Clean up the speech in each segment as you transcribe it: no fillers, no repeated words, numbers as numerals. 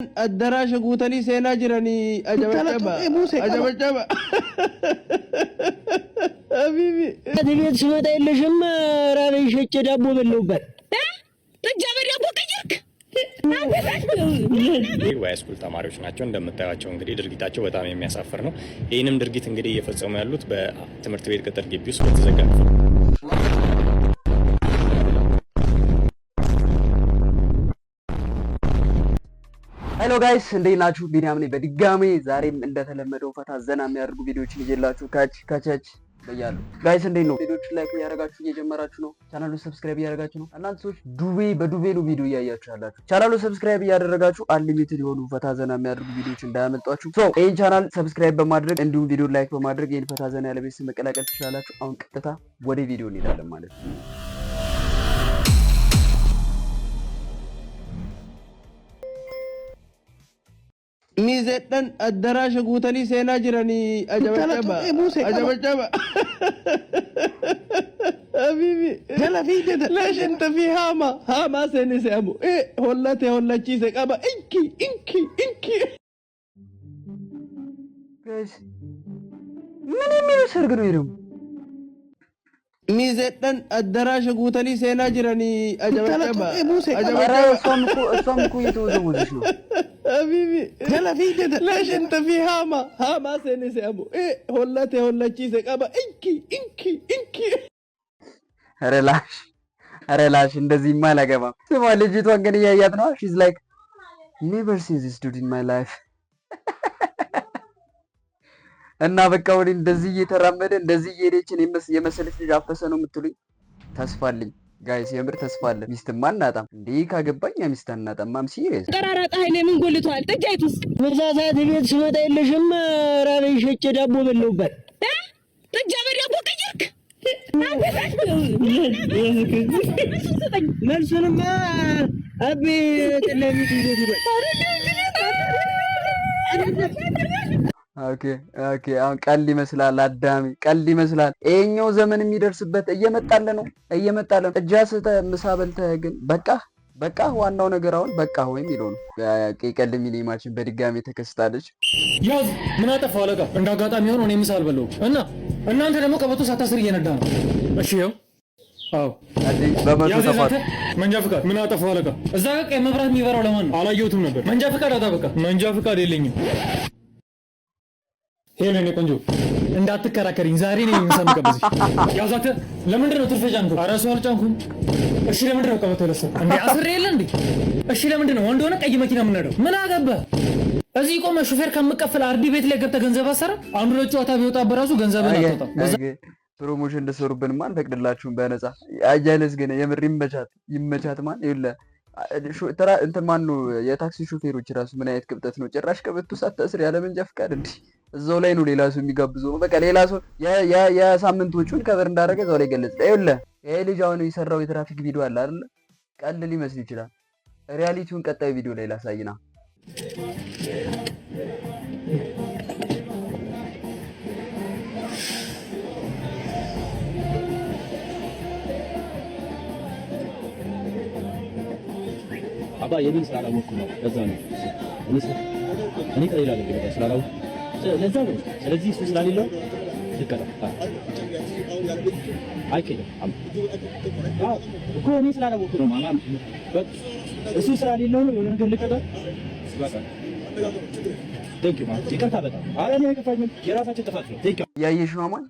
الدراش قوتني سينا جراني أجبتشبا حبيبي هذه سمعت إلا شم راني شيء دابو بالنوبة تجابر يا أبو كجرك የሃይስኩል ተማሪዎች ናቸው እንደምታዩቸው እንግዲህ ድርጊታቸው በጣም የሚያሳፍር ነው። ይሄንም ድርጊት እንግዲህ እየፈጸሙ ያሉት በትምህርት ቤት ቅጥር ግቢ ውስጥ በተዘጋ ነው። ሄሎ ጋይስ እንዴት ናችሁ? ቢኒያም ነኝ በድጋሜ ዛሬም እንደተለመደው ፈታ ዘና የሚያደርጉ ቪዲዮዎችን ይዤላችሁ ካች በያለሁ። ጋይስ እንዴት ነው? ቪዲዮዎችን ላይክ እያደረጋችሁ እየጀመራችሁ ነው። ቻናሉን ሰብስክራይብ እያደረጋችሁ ነው። እናንተ ሰዎች በዱቤ ነው ቪዲዮ እያያችሁ ያላችሁ። ቻናሉን ሰብስክራይብ እያደረጋችሁ አንሊሚትድ የሆኑ ፈታ ዘና የሚያደርጉ ቪዲዮዎች እንዳያመልጧችሁ። ይሄን ቻናል ሰብስክራይብ በማድረግ እንዲሁም ቪዲዮ ላይክ በማድረግ ይሄን ፈታ ዘና ያለ ቤተሰብ መቀላቀል ትችላላችሁ። አሁን ቀጥታ ወደ ቪዲዮ እንሄዳለን ማለት ነው። ميزتن الدراش قوتني سينا جراني أجبتشبا حبيبي هلا في كده ليش انت في هاما سيني سيامو ايه هلا تشيسك ابا انكي ጋይስ ምን የሚሉ ሰርግ ነው ይሄው? ميزتن الدراش قوتني سينا جراني أجبتشبا እሷም እኮ እየተወዘወዘች ነው። حبيبي هلا في كده ليش انت في هاما سيني سيامو ايه هلا تشيسك ابا انكي ረላሽ እንደዚህማ አላገባም። ስማ ልጅቷን ግን እያያት ነው። ሺዝ ላይክ ኔቨር ሲን ዚስ ዱድ ኢን ማይ ላይፍ እና በቃ ወዲህ እንደዚህ እየተራመደ እንደዚህ እየሄደችን የመሰለች ልጅ አፈሰ ነው የምትሉኝ? ተስፋ አለኝ ጋይስ፣ የምር ተስፋ አለ። ሚስትማ እናጣም እንዴ? ካገባኝ ሚስት እናጣም። ማም ሲሪየስ ቀራራጣ ኃይሌ ምን ጎልቷል? ጥጃይቱስ መዛዛት ቤት ስመጣ የለሽም ራኔ ሸጬ ዳቦ በለውበት ጥጃ በዳቦ ቀየርክ መልሱንማ አቤ ጥለሚት ይዞት ይበል። ኦኬ አሁን ቀል ይመስላል፣ አዳሚ ቀል ይመስላል። ይሄኛው ዘመን የሚደርስበት እየመጣለ ነው። ጥጃ ስተ ምሳ በልተህ ግን በቃ ዋናው ነገር አሁን በቃ ወይ የሚለው ነው። ቀል ሚኒማችን በድጋሚ ተከስታለች። ያዝ ምን አጠፋው አለቃ? እንዳጋጣሚ ሆኖ እኔ ምሳ አልበላሁም እና እናንተ ደግሞ ቀበቶ ሳታስር እየነዳ ነው። እሺ ያው አዎ በመቶ ተፋት መንጃ ፍቃድ ምን አጠፋው አለቃ? እዛ ጋር ቀይ መብራት የሚበራው ለማን ነው? አላየሁትም ነበር። መንጃ ፍቃድ አጣበቃ። መንጃ ፍቃድ የለኝም። ሄሎ እኔ ቆንጆ እንዳትከራከሪኝ፣ ዛሬ ነው የምሰምከብሽ። ያዛተ ለምንድን ነው ትርፌ ጫንኩ? ኧረ ሰው አልጫንኩም። እሺ ለምንድን ነው ቀበቶ ለሰ እንዴ? አስሬ የለ እንዴ? እሺ ለምንድን ነው ወንድ ሆነ ቀይ መኪና የምንነዳው? ምን አገባህ? እዚህ ቆመ ሹፌር ከምከፍል አርዲ ቤት ላይ ገብተህ ገንዘብ አሰራ። አንዱ ለጨዋታ ቢወጣ በራሱ ገንዘብ አጣጣ። ፕሮሞሽን እንደሰሩብን ማን ፈቅድላችሁም በነፃ አጃለስ ግን የምር ይመቻት ማን ይለ እንትን ማን ነው? የታክሲ ሹፌሮች ራሱ ምን አይነት ቅብጠት ነው? ጭራሽ ቀበቶ ሳታስር ያለ መንጃ ፍቃድ እንዴ! እዛው ላይ ነው ሌላ ሰው የሚጋብዘው። በቃ ሌላ ሰው የሳምንቶቹን ከበር እንዳደረገ እዛው ላይ ገለጽ። ይኸውልህ ይሄ ልጅ አሁን የሰራው የትራፊክ ቪዲዮ አለ አይደል? ቀልድ ሊመስል ይችላል። ሪያሊቲውን ቀጣይ ቪዲዮ ላይ ላሳይና አባ የምን ስላላወቅኩ ነው። ለዛ ነው እኔ ከሌላ ነገር ስላላወቅኩ ለዛ ነው። ስለዚህ እሱ ስላሌለው ልቀጣ አይከለም እኮ እኔ ስላላወቅኩ ነው። ማማ እሱ ስላሌለው ነው የሆነ ነገር ልቀጣ በቃ ቴንክ ዩ ማለት ይቅርታ። በጣም ኧረ እኔ አይከፋኝም፣ የራሳችን ጥፋት ነው። ቴንክ ዩ ያየሽ ማማን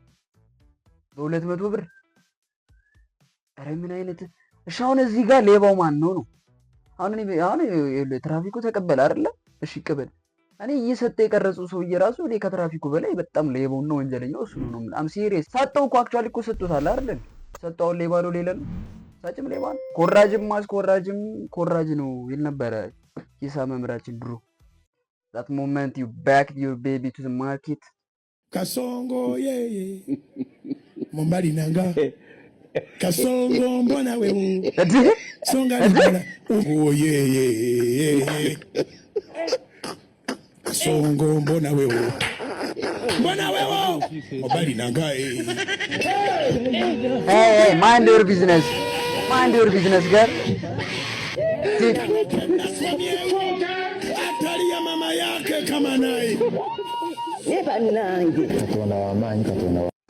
በ200 ብር። ኧረ ምን አይነት እሺ! አሁን እዚህ ጋር ሌባው ማን ነው? አሁን ትራፊኩ ተቀበለ አይደለ? እሺ ቅበል። እኔ እየሰጠ የቀረጹ ሰውዬ ራሱ እኔ ከትራፊኩ በላይ በጣም ሌባውና ወንጀለኛው እሱ ነው። አም ሲሪየስ ሰጠው እኮ አክቹአሊ እኮ ሰጥቶታል አይደል? ሰጠው ሌባ ነው ሌላ ነው። ሳጭም ሌባ ነው። ኮራጅ ነው ይል ነበረ ሂሳብ መምህራችን ድሮ። that moment you back your baby to the market kasongo mombali nanga kasongo mbona wewe songa mbona oh kasongo mbona wewe mombali nanga hey mind your business girl. wake kama naye.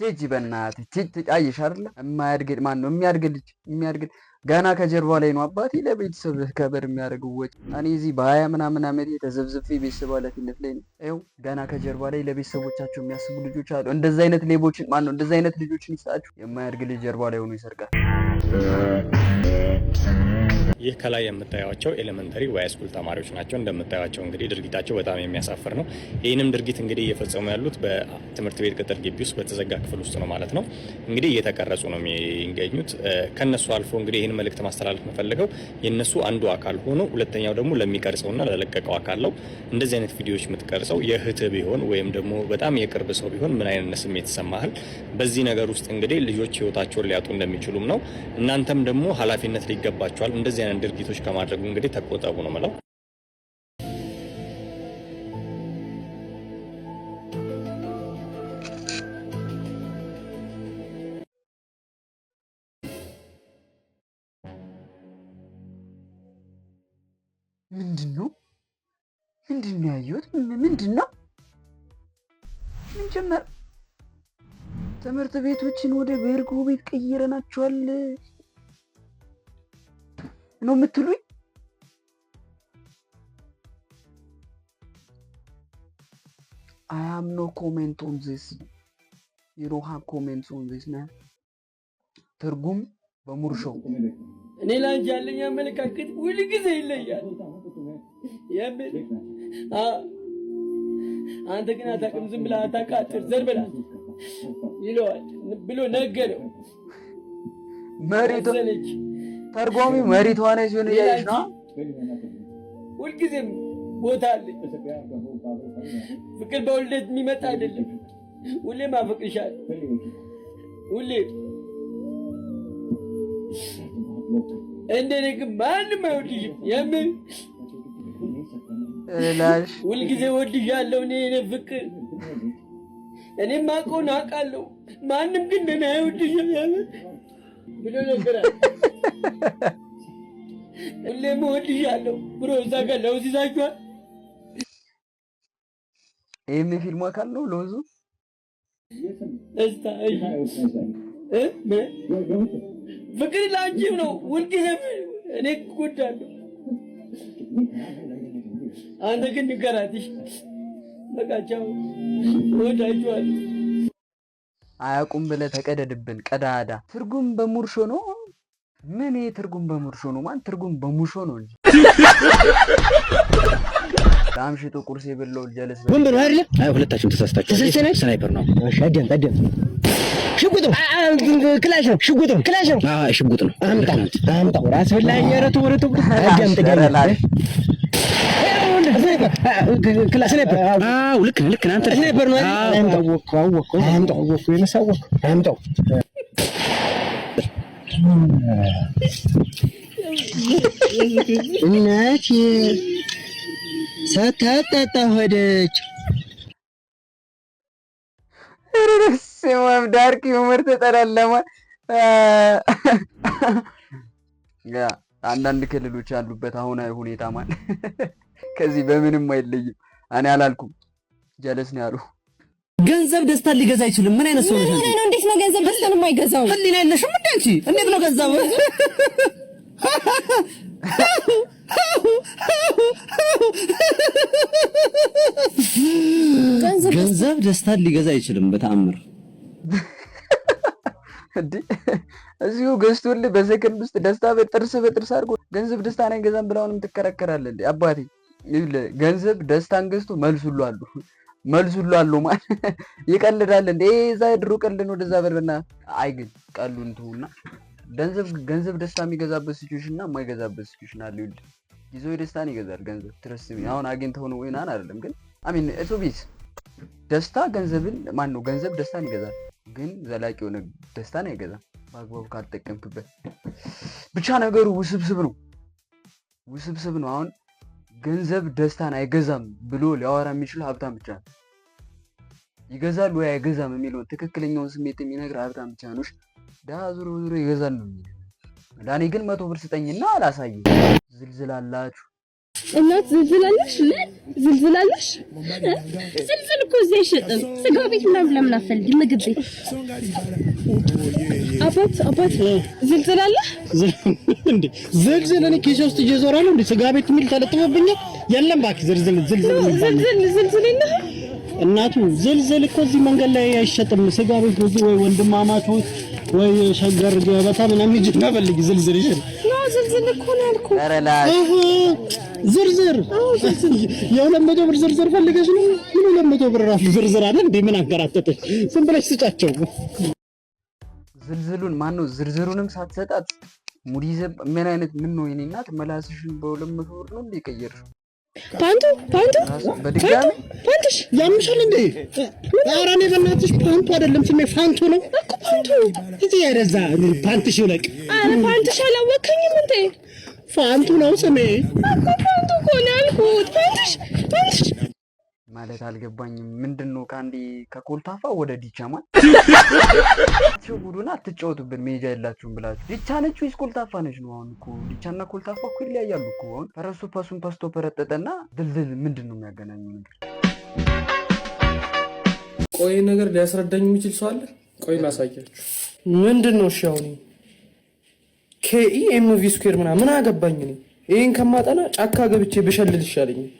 ቲጂ በእናትህ ቲጂ አይሽ አይደለ የማያድግ ማን ነው የሚያድግ ገና ከጀርባ ላይ ነው አባቴ ለቤተሰብ ከበር የሚያደርገው ወጪ። እኔ እዚህ በ20 ምናምን ዓመቴ ተዘብዝፌ ቤተሰብ ኃላፊነት ላይ ነው። ይኸው ገና ከጀርባ ላይ ለቤተሰቦቻቸው የሚያስቡ ልጆች አሉ። እንደዛ አይነት ሌቦችን ማን ነው እንደዛ አይነት ልጆችን ይስጣችሁ። የማያድግ ልጅ ጀርባ ላይ ሆኖ ይሰርቃል። ይህ ከላይ የምታዩቸው ኤሌመንተሪ ወይ ሃይስኩል ተማሪዎች ናቸው። እንደምታዩቸው እንግዲህ ድርጊታቸው በጣም የሚያሳፍር ነው። ይህንም ድርጊት እንግዲህ እየፈጸሙ ያሉት በትምህርት ቤት ቅጥር ግቢ ውስጥ በተዘጋ ክፍል ውስጥ ነው ማለት ነው። እንግዲህ እየተቀረጹ ነው የሚገኙት። ከነሱ አልፎ እንግዲህ ይህን መልእክት ማስተላለፍ የምፈልገው የነሱ አንዱ አካል ሆኖ ሁለተኛው ደግሞ ለሚቀርጸውና ለለቀቀው አካል ነው። እንደዚህ አይነት ቪዲዮዎች የምትቀርጸው የእህትህ ቢሆን ወይም ደግሞ በጣም የቅርብ ሰው ቢሆን ምን አይነት ስሜት ይሰማሃል? በዚህ ነገር ውስጥ እንግዲህ ልጆች ህይወታቸውን ሊያጡ እንደሚችሉም ነው። እናንተም ደግሞ ኃላፊነት ሊገባቸዋል። እንደዚህ አይነት ድርጊቶች ከማድረጉ እንግዲህ ተቆጠቡ ነው ማለት። ምንድነው ያየሁት? ምንድነው? ምን ጀመር? ትምህርት ቤቶችን ወደ ቤርጎ ቤት ቀይረናቸዋል ነው የምትሉኝ? I have no comment on this. You don't have comments on this man. ትርጉም በሙርሾ እኔ ላንቺ ያለኝ አመለካከት ሁሉ ጊዜ ይለያል። አንተ ግን አታውቅም፣ ዝም ብለህ አታውቃትም፣ ዘር በላ ይለዋል ብሎ ነገረው። መሬቱ ተርጓሚ መሬቷ ነው ሲሆን ያይሽ ነው። ሁልጊዜም ቦታ አለኝ። ፍቅር በውልደት የሚመጣ አይደለም። ሁሌም አፈቅርሻለሁ። ሁሌም እንደኔ ግን ማንም አይወድሽም። የምን ላሽ ሁልጊዜ ወድሻለሁ እኔ ፍቅር እኔም አውቀውን አውቃለሁ። ማንም ግን እንደኔ አይወድሽም የምን ብሎ ነገራል። ሁሌም ወድሻለሁ ብሎ እዛ ጋር ለውዝ ይዛችኋል። ይሄም ፊልሙ አካል ነው ለውዙ እስታ ፍቅር ላንቺም ነው ሁልጊዜ እኔ እጎዳለሁ። አንተ ግን ንገራትሽ በቃ ቻው እወዳችኋለሁ። አያውቁም ብለህ ተቀደድብን ቀዳዳ። ትርጉም በሙርሾ ነው። ምን ትርጉም በሙርሾ ነው? ማን ትርጉም በሙሾ ነው እንጂ ዳምሽቶ ቁርስ የበላው ጀለስ ወንበር ነው አይደል? አይ ሁለታችሁም ተሳስታችሁ። ስናይፐር ነው። እሺ አደም ሽጉጥ ነው። ክላሽ ነው። ሽጉጥ ነው። ክላሽ ነው። አዎ ሽጉጥ ነው። አምጣው ራስ ላይ የረቱ ወረቱ አደም ተገላል። ክላሽ ስናይፐር። አዎ ልክ ነህ አንተ ስናይፐር ነው አይደል? አምጣው የነሳው አምጣው እናቴ ሳታጣጣ ሆደች። ረስማም ዳርክ ዩመር ተጠላለማ ያ አንዳንድ ክልሎች ያሉበት አሁናዊ ሁኔታ ማለት ከዚህ በምንም አይለይም። እኔ አላልኩም ጀለስ ነው ያሉ። ገንዘብ ደስታ ሊገዛ አይችልም። ምን አይነት ሰው ነው? እንዴት ነው ገንዘብ ደስታን የማይገዛው? ህሊና የለሽም እንዴ አንቺ? እንዴት ነው ገንዘብ ገንዘብ ደስታን ሊገዛ አይችልም በተአምር። እንዴ እዚሁ ገዝቶልህ በሰከንድ ውስጥ ደስታ በጥርስ አድርጎ ገንዘብ ደስታን አይገዛም ብለውንም ትከራከራለህ እንዴ? አባቴ ገንዘብ ደስታን ገዝቶ መልሱሉ አለው ማለት ይቀልዳል እንዴ? እዛ ድሮ ቀልድ ወደዛ በልና አይ ግን ቀሉን ተውና ገንዘብ ደስታ የሚገዛበት ሲቹዌሽን እና የማይገዛበት ሲቹዌሽን አለ። ይኸውልህ ጊዜው ደስታን ይገዛል ገንዘብ ትረስሚ አሁን አግኝተው ነው ወይናን አይደለም ግን አሚን እቶቢስ ደስታ ገንዘብን ማን ነው ገንዘብ ደስታን ይገዛል ግን ዘላቂ የሆነ ደስታን አይገዛም በአግባቡ ካልተጠቀምክበት። ብቻ ነገሩ ውስብስብ ነው። አሁን ገንዘብ ደስታን አይገዛም ብሎ ሊያወራ የሚችል ሀብታም ብቻ ነው። ይገዛል ወይ አይገዛም የሚለውን ትክክለኛውን ስሜት የሚነግር ሀብታም ብቻ ነው። ዳ ዙሮ ይገዛል ነው የሚለው። ዳኔ ግን 100 ብር ስጠኝና አላሳየኝ። ዝልዝላላችሁ እናት ዝልዝላለሽ ዝልዝላለሽ ዝልዝል እኮ እዚህ አይሸጥም። ስጋ ቤት ምናምን ለምን አፈልጊ? ምግብ ቤት አባት ዝልዝል አለ እንዴ? ዝልዝል እኔ ኪሴ ውስጥ እየዞራለሁ እንዴ? ስጋ ቤት የሚል ተለጥፎብኛል። የለም እባክህ ዝልዝል የለም እናቱ። ዝልዝል እኮ እዚህ መንገድ ላይ አይሸጥም። ስጋ ቤት ነው ወይ ወንድማማቾች ወይ ሸገር ገበታ ምናምን ሂጂና ፈልጊ። ዝልዝል ይሸጥ ነው። ዝልዝል እኮ ነው ያልኩህ። ዝርዝር የ200 ብር ዝርዝር ፈልገሽ ነው? ምን 200 ብር ራሱ ዝርዝር አለ እንዴ? ምን አገራጠጠሽ? ዝም ብለሽ ስጫቸው። ዝልዝሉን ማነው ዝርዝሩንም ሳትሰጣት ሙዲ ዘብ ምን አይነት ምን ነው የኔ እናት መላስሽን በ200 ብር ነው እንዴ ቀየርሽ? ፓንቱ በድጋሚ ፓንትሽ ያምሻል እንዴ? ኧረ እኔ በእናትሽ ፓንቱ አይደለም ስሜ ፋንቱ ነው እኮ ፓንቱ። እዚህ ያረዛ ፓንትሽ ይለቅ። ኧረ ፓንትሽ አላወከኝም እንዴ? ፋንቱ ነው ስሜ እኮ ፓንቱ እኮ ነው ያልኩት። ፓንትሽ ማለት አልገባኝም። ምንድነው ካንዲ ከኮልታፋ ወደ ዲቻማ ጉዱና አትጫወቱብን መሄጃ የላችሁም ብላችሁ ዲቻ ነች ወይስ ኮልታፋ ነች ነው? አሁን እኮ ዲቻና ኮልታፋ እኮ ይለያያሉ እኮ። አሁን ፈረሱ ፓሱን ፓስቶ ፈረጠጠና ድልድል ምንድነው የሚያገናኘው ነገር? ቆይ ነገር ሊያስረዳኝ የሚችል ሰው አለ? ቆይ ላሳያችሁ። ምንድነው? እሺ አሁን KEMV ስኩዌር ምን አገባኝ እኔ? ይሄን ከማጠና ጫካ ገብቼ ብሸልል ይሻለኛል።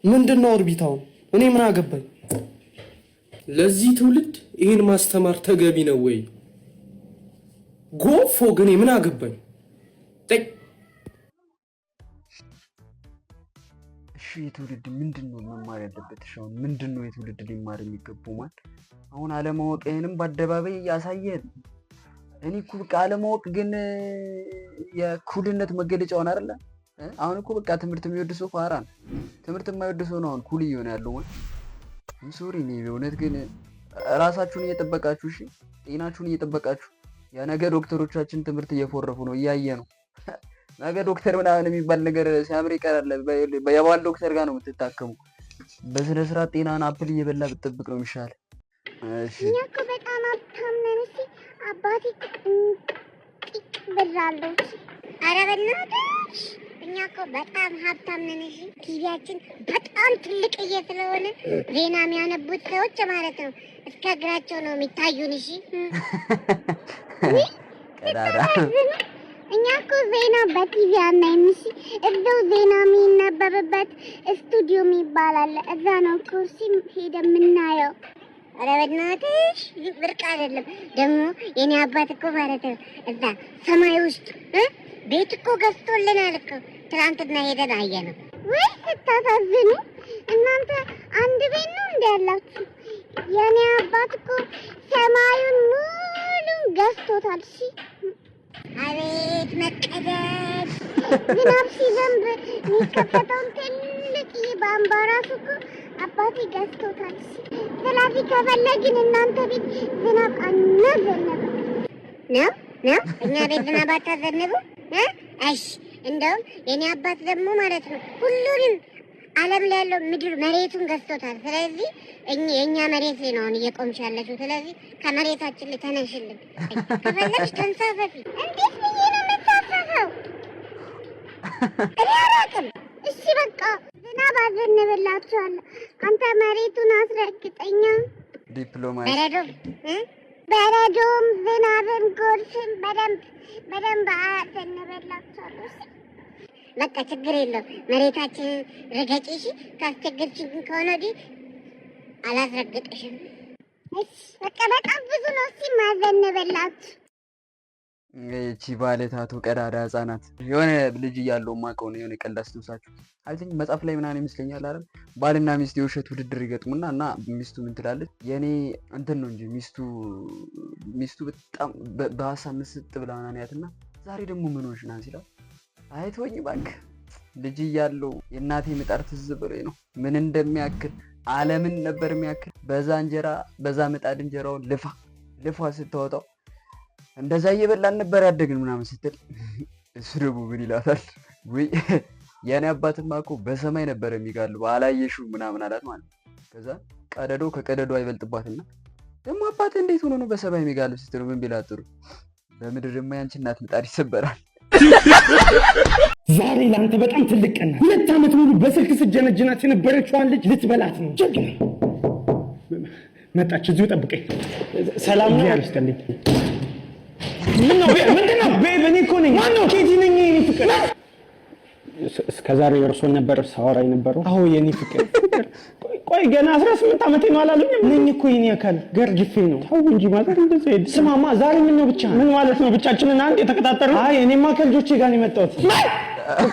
ምንድነው ኦርቢታው? እኔ ምን አገባኝ? ለዚህ ትውልድ ይሄን ማስተማር ተገቢ ነው ወይ? ጎፎ ግን ምን አገባኝ? እሺ የትውልድ ምንድነው መማር ያለበት? እሺ ምንድነው የትውልድ ሊማር የሚገባው? ማለት አሁን አለማወቅህንም በአደባባይ ያሳየን። እኔ እኮ በቃ አለማወቅ ግን የኩልነት መገለጫ ሆነ አይደለ? አሁን እኮ በቃ ትምህርት የሚወድ ሰው ፋራ ነው። ትምህርት የማይወድ ሰው ነው አሁን ኩል እየሆነ ያለው ማለት። ሶሪ እኔ በእውነት ግን ራሳችሁን እየጠበቃችሁ እሺ፣ ጤናችሁን እየጠበቃችሁ። የነገ ዶክተሮቻችን ትምህርት እየፎረፉ ነው፣ እያየ ነው። ነገ ዶክተር ምናምን የሚባል ነገር ሲያምር ይቀራል። የባል ዶክተር ጋር ነው የምትታከሙ። በስነ ስርዓት ጤናን አፕል እየበላ ብትጠብቅ ነው የሚሻል። እሺ እኛ እኮ በጣም ሀብታም ነን። እሺ አባቴ ብር አለው። ኧረ በእናትሽ እኛ እኮ በጣም ሀብታም ነን። እሺ ቲቪያችን በጣም ትልቅዬ ስለሆነ ዜና የሚያነቡት ሰዎች ማለት ነው እስከ እግራቸው ነው የሚታዩን። እሺ እኛ እኮ ዜና በቲቪ አናይም። እሺ እዛው ዜና የሚነበብበት ስቱዲዮ የሚባል አለ። እዛ ነው ኩርሲ ሄደን የምናየው። ኧረ በእናትሽ ብርቅ አይደለም። ደግሞ የኔ አባት እኮ ማለት ነው እዛ ሰማይ ውስጥ ቤት እኮ ገዝቶልናል እኮ። ትናንትና ሄደን አየነው። ወይ ስታሳዝኑ እናንተ አንድ ቤት ነው እንደ ያላችሁ። የኔ አባት እኮ ሰማዩን ሙሉን ገዝቶታል። እሺ አቤት መቀደስ! ዝናብ ሲዘንብ የሚከፈተውን ትልቅ ቧንቧ ራሱ እኮ አባቴ ገዝቶታል። ስለዚህ ከፈለግን እናንተ ቤት ዝናብ አናዘንብም ነው እኛ ቤት ዝናብ አታዘንቡ። እሺ እንደውም የኔ አባት ደግሞ ማለት ነው ሁሉንም ዓለም ላይ ያለው ምድር መሬቱን ገዝቶታል። ስለዚህ የእኛ መሬት ላይ ነው አሁን እየቆምሽ ያለሽው። ስለዚህ ከመሬታችን ላይ ተነሽልን። ከፈለግሽ ተንሳፈፊ። እንዴት ብዬ ነው የምታፈፈው? እኔ አላውቅም። እሺ በቃ ዝናብ አዘንብላችኋለሁ። አንተ መሬቱን አስረግጠኛ። ዲፕሎማሲ በረዶም ዝናብም ጎርፍም በደንብ አዘንብላችኋለሁ። በቃ ችግር የለውም። መሬታችንን ረገጪ። እሺ ካስቸገርሽኝ ከሆነ ወዲህ አላስረግጥሽም። እሺ በቃ በጣም ብዙ ነው። እሺ ማዘንበላችሁ እቺ ባለታቱ ቀዳዳ ህጻናት የሆነ ልጅ እያለው ማቀው ነው የሆነ ቀልድ አስተውሳችሁ አይተኝ መጽሐፍ ላይ ምናምን ይመስለኛል አይደል? ባልና ሚስት የውሸት ውድድር ይገጥሙና እና ሚስቱ ምን ትላለች? የኔ እንትን ነው እንጂ ሚስቱ በጣም በሀሳብ ምስጥ ብላ ምናምን ያትና ዛሬ ደግሞ ምን ሆንሽ ናን ሲላት አይቶኝ እባክህ ልጅ እያለው የእናቴ ምጣድ ትዝ ብሎኝ ነው ምን እንደሚያክል ዓለምን ነበር የሚያክል በዛ ምጣድ እንጀራውን ልፋ ስታወጣው እንደዛ እየበላን ነበር ያደግን ምናምን ስትል እሱ ደግሞ ምን ይላታል? ወይ የኔ አባትማ እኮ በሰማይ ነበር የሚጋልበው አላየሽው ምናምን አላት ማለት ነው። ከዛ ቀደዶ ከቀደዶ አይበልጥባትና ደግሞ አባት እንዴት ሆኖ ነው በሰማይ የሚጋልብ ስትሉ ምን ቢላት ጥሩ በምድር ደግሞ ያንቺ እናት ምጣድ ይሰበራል። ዛሬ ላንተ በጣም ትልቅ ቀን ነው። 2 ዓመት ሙሉ በስልክ ስትጀነጅናት የነበረችዋን ልጅ ልትበላት ነው። ጀግና መጣች። እዚሁ ጠብቀኝ። ሰላም ነው ያልስተልኝ። ምንድነው? በኔ እኮ ነኝ። ማነው? ኬጂ ነኝ። የኔ ፍቅር እስከዛሬ እርሶን ነበር ሳወራ የነበረው? አዎ የኔ ፍቅር። ቆይ ገና 18 ዓመቴ ነው አላሉኝም? ነኝ እኮ የኔ አካል ገርግፌ ነው። ተው እንጂ ማለት እንደዚህ ሄድ። ስማማ ዛሬ ምን ነው ብቻ? ምን ማለት ነው ብቻችንን አንድ የተከታተሉ? አይ እኔማ ከልጆቼ ጋር ነው የመጣሁት።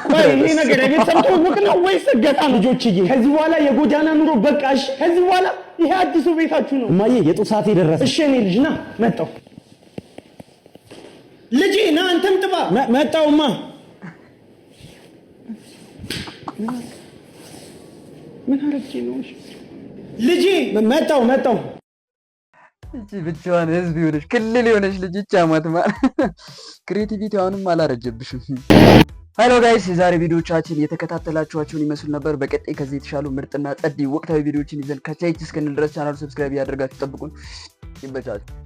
ቆይ ይሄ ነገር የቤተሰብ ትውውቅ ነው ወይስ እገታ? ልጆችዬ ከዚህ በኋላ የጎዳና ኑሮ በቃሽ። ከዚህ በኋላ ይሄ አዲሱ ቤታችሁ ነው። እማዬ የጡት ሰዓት የደረሰ። እሺ እኔ ልጅ ና መጣሁ። ልጄ ና አንተም ጥባ። መጣሁማ። ምን አረግቼ ነው? ልጄ መጣሁ። እቺ ብቻዋን ህዝብ ይሆነሽ ክልል ይሆነሽ ልጅ ቻማት ማለት ክሬቲቪቲ አሁንም አላረጀብሽም። ሃሎ ጋይስ የዛሬ ቪዲዮቻችን የተከታተላችኋቸውን ይመስሉ ነበር። በቀጣይ ከዚህ የተሻሉ ምርጥና ጸዲ ወቅታዊ ቪዲዮችን ይዘን ከቻይት እስከንል ድረስ ቻናሉ ሰብስክራይብ ያደርጋችሁ ጠብቁን። ይበቻችሁ።